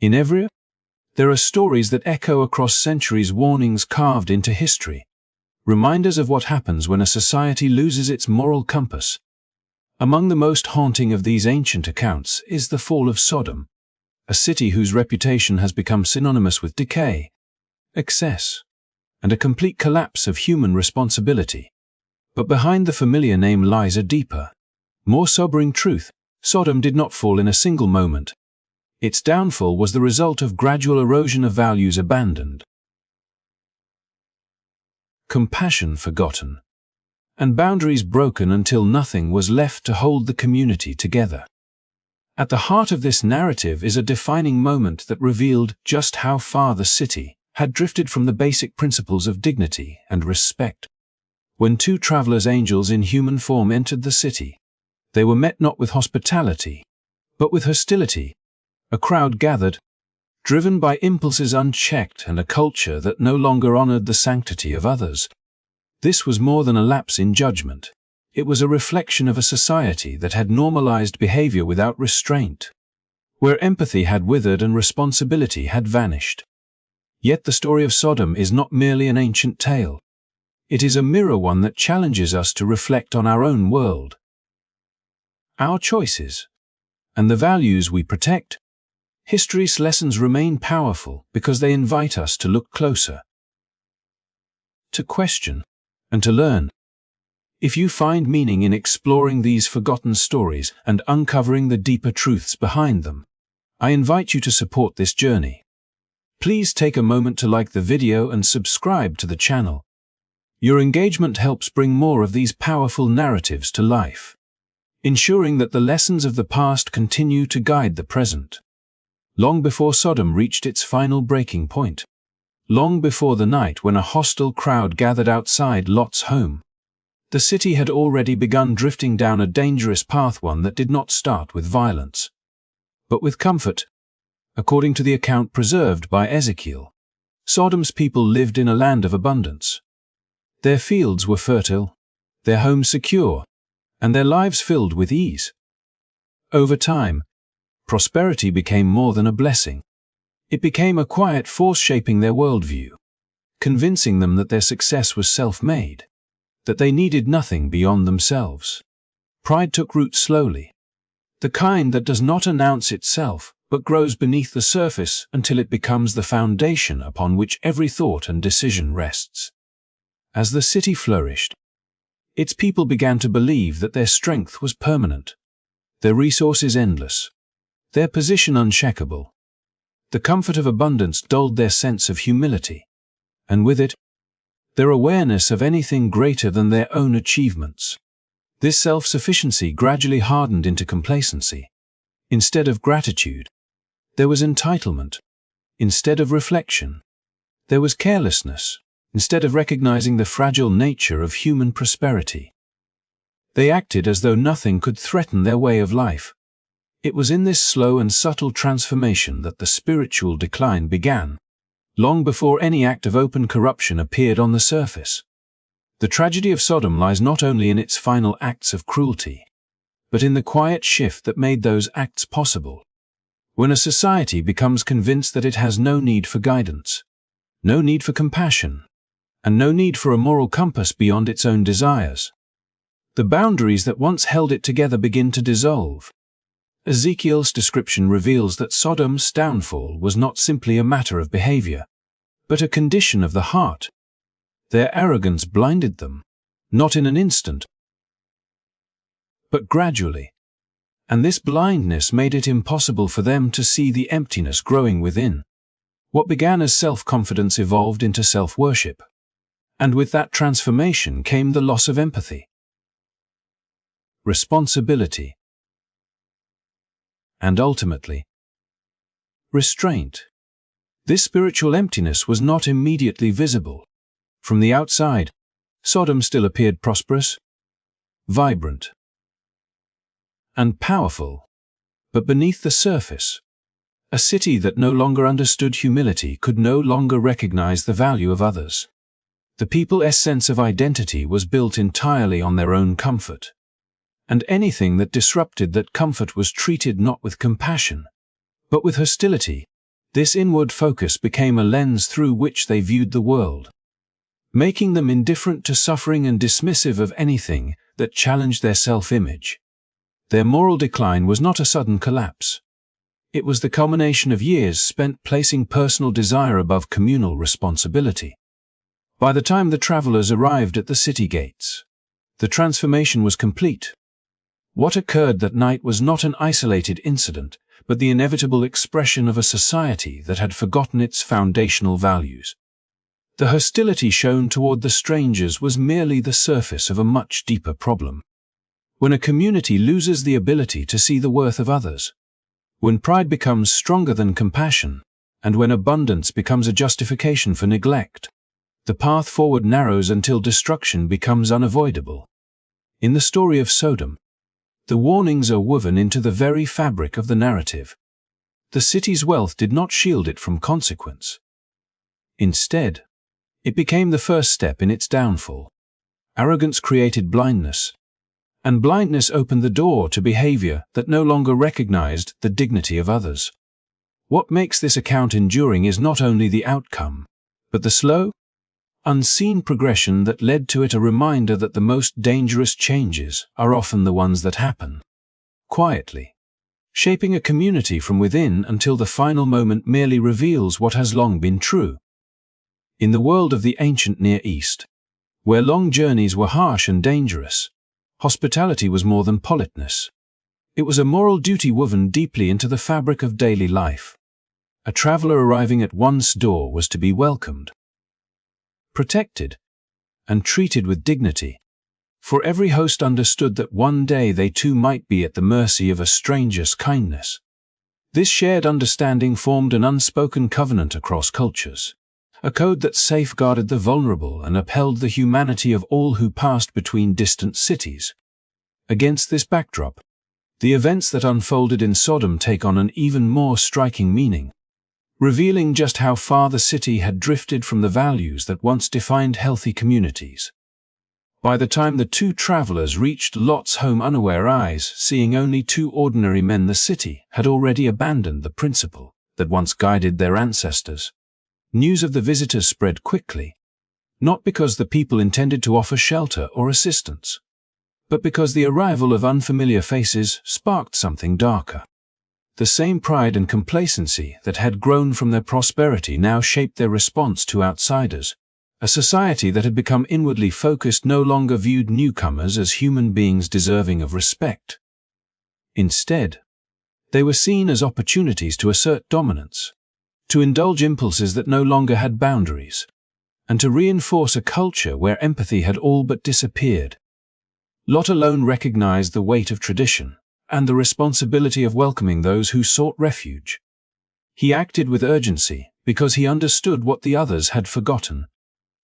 In every there are stories that echo across centuries, warnings carved into history, reminders of what happens when a society loses its moral compass. Among the most haunting of these ancient accounts is the fall of Sodom, a city whose reputation has become synonymous with decay, excess, and a complete collapse of human responsibility. But behind the familiar name lies a deeper, more sobering truth. Sodom did not fall in a single moment. Its downfall was the result of gradual erosion of values abandoned, compassion forgotten, and boundaries broken until nothing was left to hold the community together. At the heart of this narrative is a defining moment that revealed just how far the city had drifted from the basic principles of dignity and respect. When two travelers, angels in human form, entered the city, they were met not with hospitality, but with hostility. A crowd gathered, driven by impulses unchecked and a culture that no longer honored the sanctity of others. This was more than a lapse in judgment. It was a reflection of a society that had normalized behavior without restraint, where empathy had withered and responsibility had vanished. Yet the story of Sodom is not merely an ancient tale. It is a mirror, one that challenges us to reflect on our own world, our choices, and the values we protect. History's lessons remain powerful because they invite us to look closer, to question, and to learn. If you find meaning in exploring these forgotten stories and uncovering the deeper truths behind them, I invite you to support this journey. Please take a moment to like the video and subscribe to the channel. Your engagement helps bring more of these powerful narratives to life, ensuring that the lessons of the past continue to guide the present. Long before Sodom reached its final breaking point, long before the night when a hostile crowd gathered outside Lot's home, the city had already begun drifting down a dangerous path, one that did not start with violence, but with comfort. According to the account preserved by Ezekiel, Sodom's people lived in a land of abundance. Their fields were fertile, their homes secure, and their lives filled with ease. Over time, prosperity became more than a blessing. It became a quiet force shaping their worldview, convincing them that their success was self-made, that they needed nothing beyond themselves. Pride took root slowly, the kind that does not announce itself, but grows beneath the surface until it becomes the foundation upon which every thought and decision rests. As the city flourished, its people began to believe that their strength was permanent, their resources endless, their position unshakable. The comfort of abundance dulled their sense of humility, and with it, their awareness of anything greater than their own achievements. This self-sufficiency gradually hardened into complacency. Instead of gratitude, there was entitlement. Instead of reflection, there was carelessness. Instead of recognizing the fragile nature of human prosperity, they acted as though nothing could threaten their way of life. It was in this slow and subtle transformation that the spiritual decline began, long before any act of open corruption appeared on the surface. The tragedy of Sodom lies not only in its final acts of cruelty, but in the quiet shift that made those acts possible. When a society becomes convinced that it has no need for guidance, no need for compassion, and no need for a moral compass beyond its own desires, the boundaries that once held it together begin to dissolve. Ezekiel's description reveals that Sodom's downfall was not simply a matter of behavior, but a condition of the heart. Their arrogance blinded them, not in an instant, but gradually, and this blindness made it impossible for them to see the emptiness growing within. What began as self-confidence evolved into self-worship. And with that transformation came the loss of empathy, responsibility, and ultimately, restraint. This spiritual emptiness was not immediately visible. From the outside, Sodom still appeared prosperous, vibrant, and powerful, but beneath the surface, a city that no longer understood humility could no longer recognize the value of others. The people's sense of identity was built entirely on their own comfort, and anything that disrupted that comfort was treated not with compassion, but with hostility. This inward focus became a lens through which they viewed the world, making them indifferent to suffering and dismissive of anything that challenged their self-image. Their moral decline was not a sudden collapse. It was the culmination of years spent placing personal desire above communal responsibility. By the time the travelers arrived at the city gates, the transformation was complete. What occurred that night was not an isolated incident, but the inevitable expression of a society that had forgotten its foundational values. The hostility shown toward the strangers was merely the surface of a much deeper problem. When a community loses the ability to see the worth of others, when pride becomes stronger than compassion, and when abundance becomes a justification for neglect, the path forward narrows until destruction becomes unavoidable. In the story of Sodom, the warnings are woven into the very fabric of the narrative. The city's wealth did not shield it from consequence. Instead, it became the first step in its downfall. Arrogance created blindness, and blindness opened the door to behavior that no longer recognized the dignity of others. What makes this account enduring is not only the outcome, but the slow, unseen progression that led to it, a reminder that the most dangerous changes are often the ones that happen quietly, shaping a community from within until the final moment merely reveals what has long been true. In the world of the ancient Near East, where long journeys were harsh and dangerous, hospitality was more than politeness. It was a moral duty woven deeply into the fabric of daily life. A traveler arriving at one's door was to be welcomed, protected, and treated with dignity, for every host understood that one day they too might be at the mercy of a stranger's kindness. This shared understanding formed an unspoken covenant across cultures, a code that safeguarded the vulnerable and upheld the humanity of all who passed between distant cities. Against this backdrop, the events that unfolded in Sodom take on an even more striking meaning, revealing just how far the city had drifted from the values that once defined healthy communities. By the time the two travelers reached Lot's home, unaware eyes, seeing only two ordinary men, the city had already abandoned the principle that once guided their ancestors. News of the visitors spread quickly, not because the people intended to offer shelter or assistance, but because the arrival of unfamiliar faces sparked something darker. The same pride and complacency that had grown from their prosperity now shaped their response to outsiders. A society that had become inwardly focused no longer viewed newcomers as human beings deserving of respect. Instead, they were seen as opportunities to assert dominance, to indulge impulses that no longer had boundaries, and to reinforce a culture where empathy had all but disappeared. Lot alone recognized the weight of tradition and the responsibility of welcoming those who sought refuge. He acted with urgency because he understood what the others had forgotten.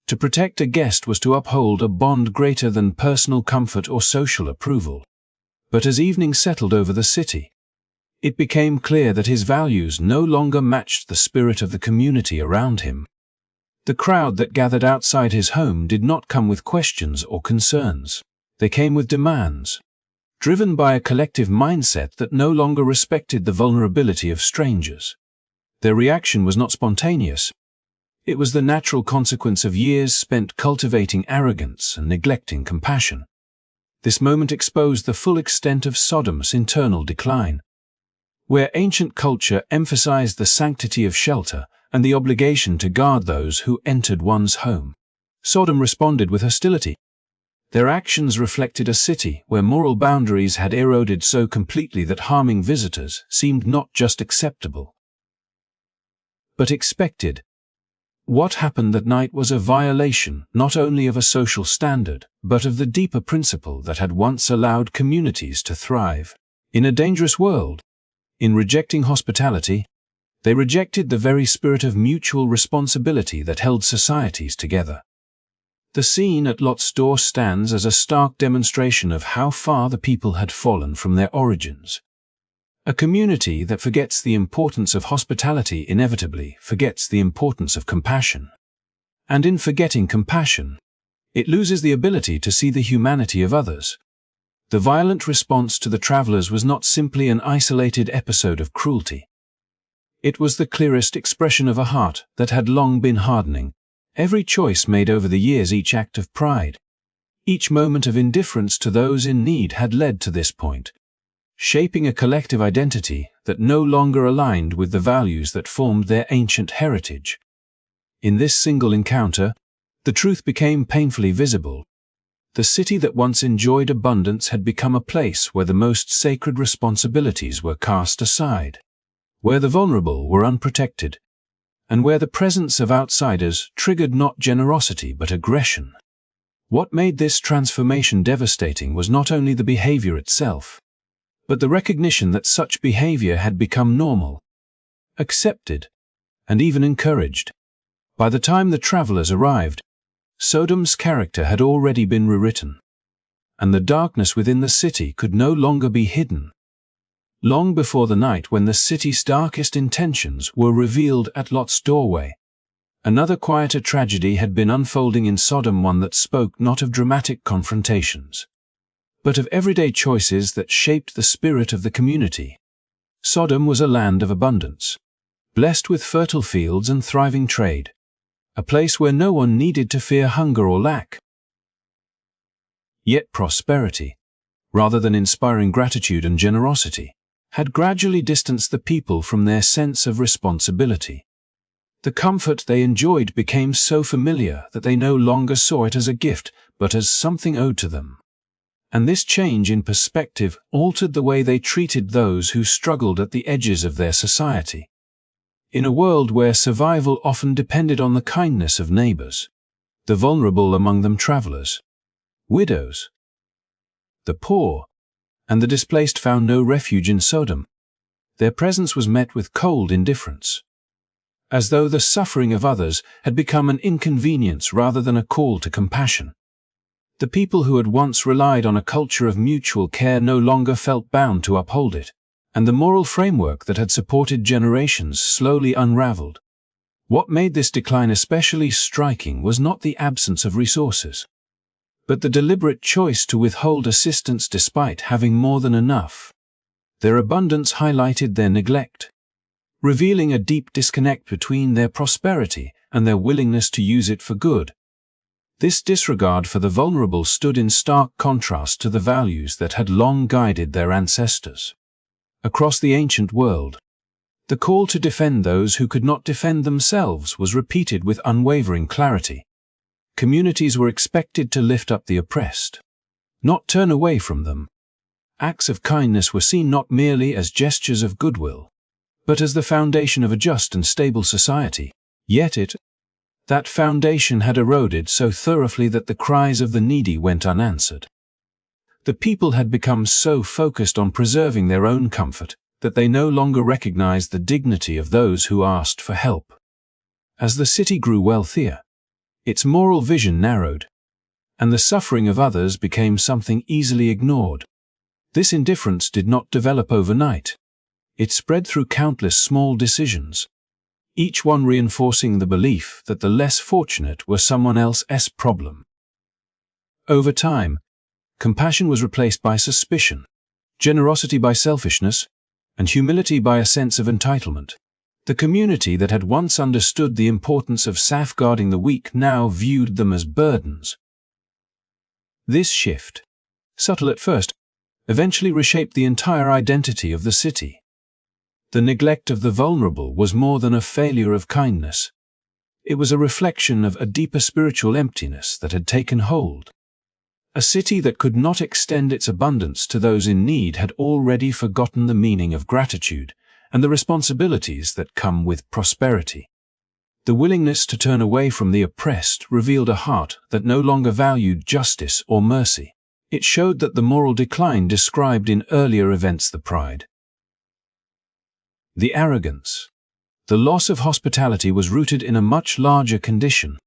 To protect a guest was to uphold a bond greater than personal comfort or social approval. But as evening settled over the city, it became clear that his values no longer matched the spirit of the community around him. The crowd that gathered outside his home did not come with questions or concerns. They came with demands, driven by a collective mindset that no longer respected the vulnerability of strangers. Their reaction was not spontaneous. It was the natural consequence of years spent cultivating arrogance and neglecting compassion. This moment exposed the full extent of Sodom's internal decline. Where ancient culture emphasized the sanctity of shelter and the obligation to guard those who entered one's home, Sodom responded with hostility. Their actions reflected a city where moral boundaries had eroded so completely that harming visitors seemed not just acceptable, but expected. What happened that night was a violation not only of a social standard, but of the deeper principle that had once allowed communities to thrive. In a dangerous world, in rejecting hospitality, they rejected the very spirit of mutual responsibility that held societies together. The scene at Lot's door stands as a stark demonstration of how far the people had fallen from their origins. A community that forgets the importance of hospitality inevitably forgets the importance of compassion. And in forgetting compassion, it loses the ability to see the humanity of others. The violent response to the travelers was not simply an isolated episode of cruelty. It was the clearest expression of a heart that had long been hardening. Every choice made over the years, each act of pride, each moment of indifference to those in need had led to this point, shaping a collective identity that no longer aligned with the values that formed their ancient heritage. In this single encounter, the truth became painfully visible. The city that once enjoyed abundance had become a place where the most sacred responsibilities were cast aside, where the vulnerable were unprotected, and where the presence of outsiders triggered not generosity but aggression. What made this transformation devastating was not only the behavior itself, but the recognition that such behavior had become normal, accepted, and even encouraged. By the time the travelers arrived, Sodom's character had already been rewritten, and the darkness within the city could no longer be hidden. Long before the night when the city's darkest intentions were revealed at Lot's doorway, another quieter tragedy had been unfolding in Sodom, one that spoke not of dramatic confrontations, but of everyday choices that shaped the spirit of the community. Sodom was a land of abundance, blessed with fertile fields and thriving trade, a place where no one needed to fear hunger or lack. Yet prosperity, rather than inspiring gratitude and generosity, had gradually distanced the people from their sense of responsibility. The comfort they enjoyed became so familiar that they no longer saw it as a gift, but as something owed to them. And this change in perspective altered the way they treated those who struggled at the edges of their society. In a world where survival often depended on the kindness of neighbors, the vulnerable among them travelers, widows, the poor, and the displaced found no refuge in Sodom. Their presence was met with cold indifference, as though the suffering of others had become an inconvenience rather than a call to compassion. The people who had once relied on a culture of mutual care no longer felt bound to uphold it, and the moral framework that had supported generations slowly unraveled. What made this decline especially striking was not the absence of resources, but the deliberate choice to withhold assistance despite having more than enough. Their abundance highlighted their neglect, revealing a deep disconnect between their prosperity and their willingness to use it for good. This disregard for the vulnerable stood in stark contrast to the values that had long guided their ancestors. Across the ancient world, the call to defend those who could not defend themselves was repeated with unwavering clarity. Communities were expected to lift up the oppressed, not turn away from them. Acts of kindness were seen not merely as gestures of goodwill, but as the foundation of a just and stable society. Yet that foundation had eroded so thoroughly that the cries of the needy went unanswered. The people had become so focused on preserving their own comfort that they no longer recognized the dignity of those who asked for help. As the city grew wealthier, its moral vision narrowed, and the suffering of others became something easily ignored. This indifference did not develop overnight. It spread through countless small decisions, each one reinforcing the belief that the less fortunate were someone else's problem. Over time, compassion was replaced by suspicion, generosity by selfishness, and humility by a sense of entitlement. The community that had once understood the importance of safeguarding the weak now viewed them as burdens. This shift, subtle at first, eventually reshaped the entire identity of the city. The neglect of the vulnerable was more than a failure of kindness. It was a reflection of a deeper spiritual emptiness that had taken hold. A city that could not extend its abundance to those in need had already forgotten the meaning of gratitude and the responsibilities that come with prosperity. The willingness to turn away from the oppressed revealed a heart that no longer valued justice or mercy. It showed that the moral decline described in earlier events, the pride, the arrogance, the loss of hospitality, was rooted in a much larger condition.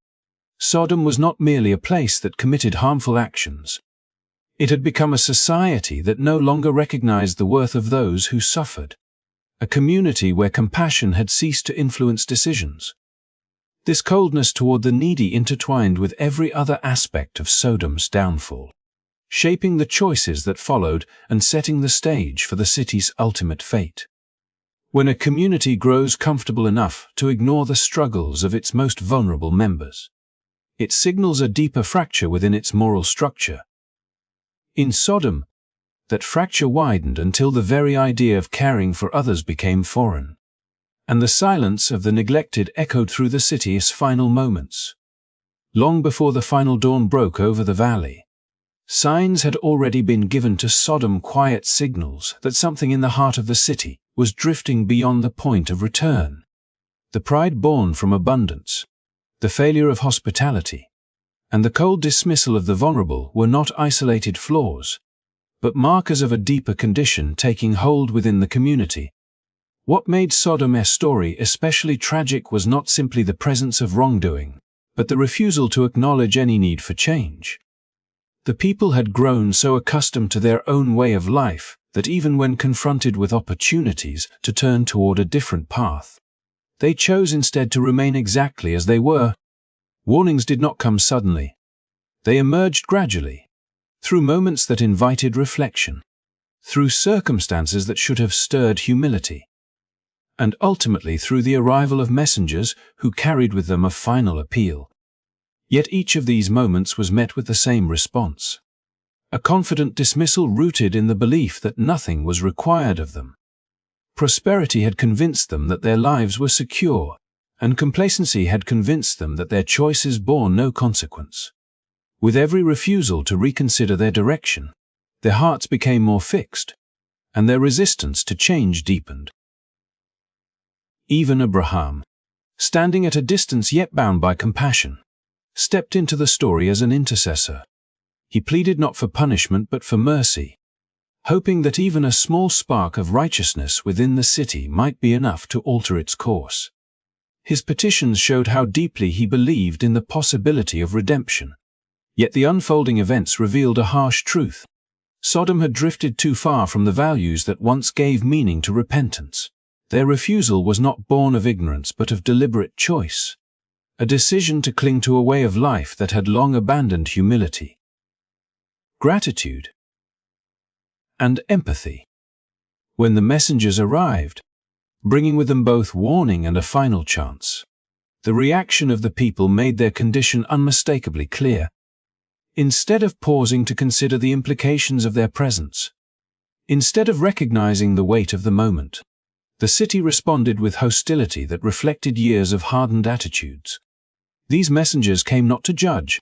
Sodom was not merely a place that committed harmful actions. It had become a society that no longer recognized the worth of those who suffered, a community where compassion had ceased to influence decisions. This coldness toward the needy intertwined with every other aspect of Sodom's downfall, shaping the choices that followed and setting the stage for the city's ultimate fate. When a community grows comfortable enough to ignore the struggles of its most vulnerable members, it signals a deeper fracture within its moral structure. In Sodom, that fracture widened until the very idea of caring for others became foreign, and the silence of the neglected echoed through the city's final moments. Long before the final dawn broke over the valley, signs had already been given to Sodom, quiet signals that something in the heart of the city was drifting beyond the point of return. The pride born from abundance, the failure of hospitality, and the cold dismissal of the vulnerable were not isolated flaws, but markers of a deeper condition taking hold within the community. What made Sodom's story especially tragic was not simply the presence of wrongdoing, but the refusal to acknowledge any need for change. The people had grown so accustomed to their own way of life that even when confronted with opportunities to turn toward a different path, they chose instead to remain exactly as they were. Warnings did not come suddenly. They emerged gradually, through moments that invited reflection, through circumstances that should have stirred humility, and ultimately through the arrival of messengers who carried with them a final appeal. Yet each of these moments was met with the same response: a confident dismissal rooted in the belief that nothing was required of them. Prosperity had convinced them that their lives were secure, and complacency had convinced them that their choices bore no consequence. With every refusal to reconsider their direction, their hearts became more fixed, and their resistance to change deepened. Even Abraham, standing at a distance yet bound by compassion, stepped into the story as an intercessor. He pleaded not for punishment but for mercy, hoping that even a small spark of righteousness within the city might be enough to alter its course. His petitions showed how deeply he believed in the possibility of redemption. Yet the unfolding events revealed a harsh truth. Sodom had drifted too far from the values that once gave meaning to repentance. Their refusal was not born of ignorance but of deliberate choice, a decision to cling to a way of life that had long abandoned humility, gratitude, and empathy. When the messengers arrived, bringing with them both warning and a final chance, the reaction of the people made their condition unmistakably clear. Instead of pausing to consider the implications of their presence, instead of recognizing the weight of the moment, the city responded with hostility that reflected years of hardened attitudes. These messengers came not to judge,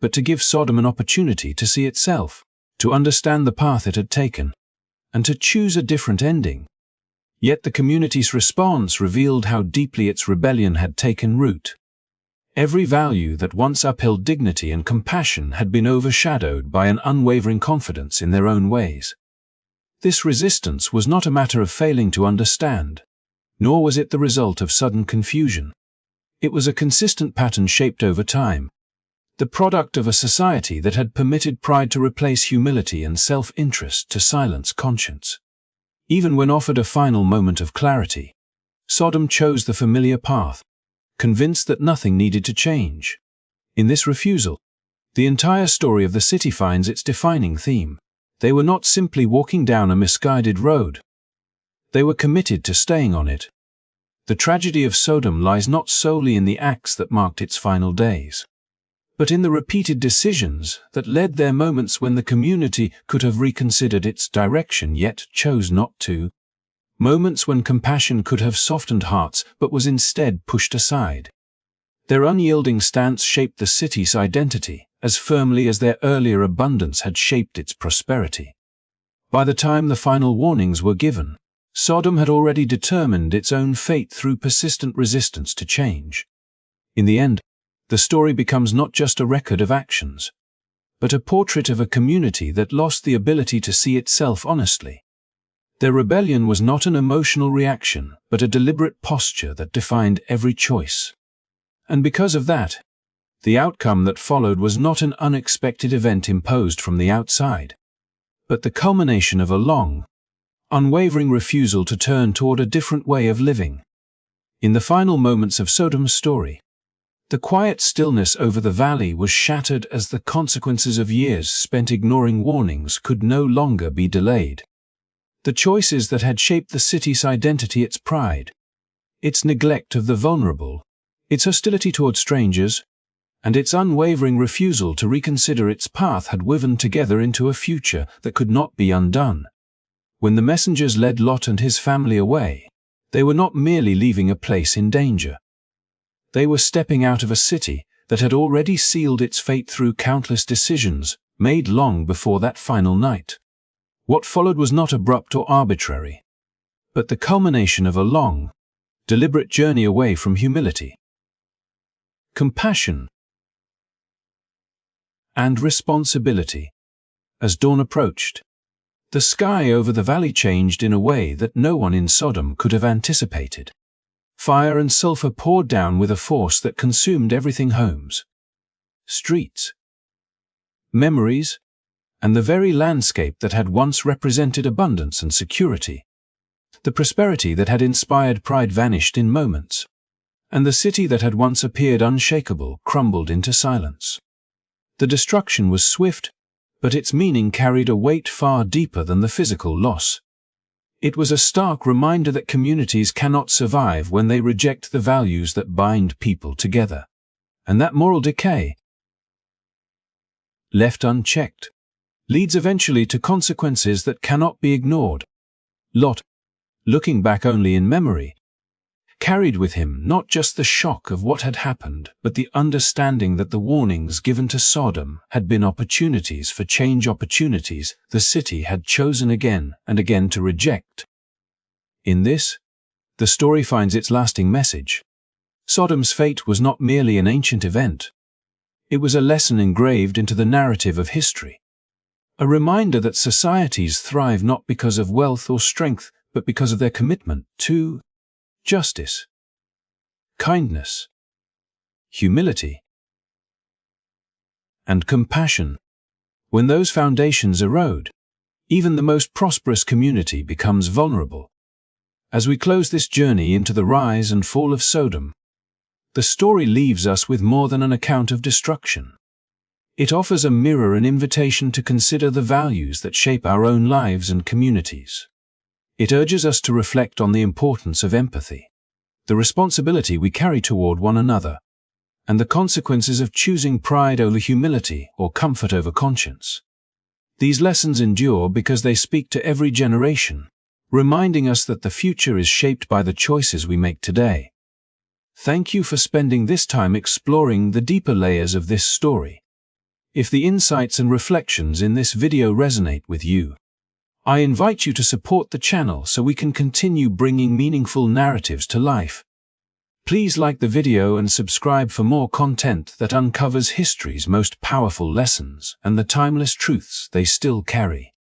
but to give Sodom an opportunity to see itself, to understand the path it had taken, and to choose a different ending. Yet the community's response revealed how deeply its rebellion had taken root. Every value that once upheld dignity and compassion had been overshadowed by an unwavering confidence in their own ways. This resistance was not a matter of failing to understand, nor was it the result of sudden confusion. It was a consistent pattern shaped over time, the product of a society that had permitted pride to replace humility and self-interest to silence conscience. Even when offered a final moment of clarity, Sodom chose the familiar path, convinced that nothing needed to change. In this refusal, the entire story of the city finds its defining theme. They were not simply walking down a misguided road. They were committed to staying on it. The tragedy of Sodom lies not solely in the acts that marked its final days, but in the repeated decisions that led there moments when the community could have reconsidered its direction yet chose not to. Moments when compassion could have softened hearts but was instead pushed aside. Their unyielding stance shaped the city's identity as firmly as their earlier abundance had shaped its prosperity. By the time the final warnings were given, Sodom had already determined its own fate through persistent resistance to change. In the end, the story becomes not just a record of actions, but a portrait of a community that lost the ability to see itself honestly. Their rebellion was not an emotional reaction, but a deliberate posture that defined every choice. And because of that, the outcome that followed was not an unexpected event imposed from the outside, but the culmination of a long, unwavering refusal to turn toward a different way of living. In the final moments of Sodom's story, the quiet stillness over the valley was shattered as the consequences of years spent ignoring warnings could no longer be delayed. The choices that had shaped the city's identity, its pride, its neglect of the vulnerable, its hostility toward strangers, and its unwavering refusal to reconsider its path had woven together into a future that could not be undone. When the messengers led Lot and his family away, they were not merely leaving a place in danger. They were stepping out of a city that had already sealed its fate through countless decisions made long before that final night. What followed was not abrupt or arbitrary, but the culmination of a long, deliberate journey away from humility, compassion, and responsibility. As dawn approached, the sky over the valley changed in a way that no one in Sodom could have anticipated. Fire and sulfur poured down with a force that consumed everything: homes, streets, memories, and the very landscape that had once represented abundance and security. The prosperity that had inspired pride vanished in moments, and the city that had once appeared unshakable crumbled into silence. The destruction was swift, but its meaning carried a weight far deeper than the physical loss. It was a stark reminder that communities cannot survive when they reject the values that bind people together, and that moral decay, left unchecked, leads eventually to consequences that cannot be ignored. Lot, looking back only in memory, carried with him not just the shock of what had happened, but the understanding that the warnings given to Sodom had been opportunities for change, opportunities the city had chosen again and again to reject. In this, the story finds its lasting message. Sodom's fate was not merely an ancient event. It was a lesson engraved into the narrative of history. A reminder that societies thrive not because of wealth or strength, but because of their commitment to justice, kindness, humility, and compassion. When those foundations erode, even the most prosperous community becomes vulnerable. As we close this journey into the rise and fall of Sodom, the story leaves us with more than an account of destruction. It offers a mirror, an invitation to consider the values that shape our own lives and communities. It urges us to reflect on the importance of empathy, the responsibility we carry toward one another, and the consequences of choosing pride over humility or comfort over conscience. These lessons endure because they speak to every generation, reminding us that the future is shaped by the choices we make today. Thank you for spending this time exploring the deeper layers of this story. If the insights and reflections in this video resonate with you, I invite you to support the channel so we can continue bringing meaningful narratives to life. Please like the video and subscribe for more content that uncovers history's most powerful lessons and the timeless truths they still carry.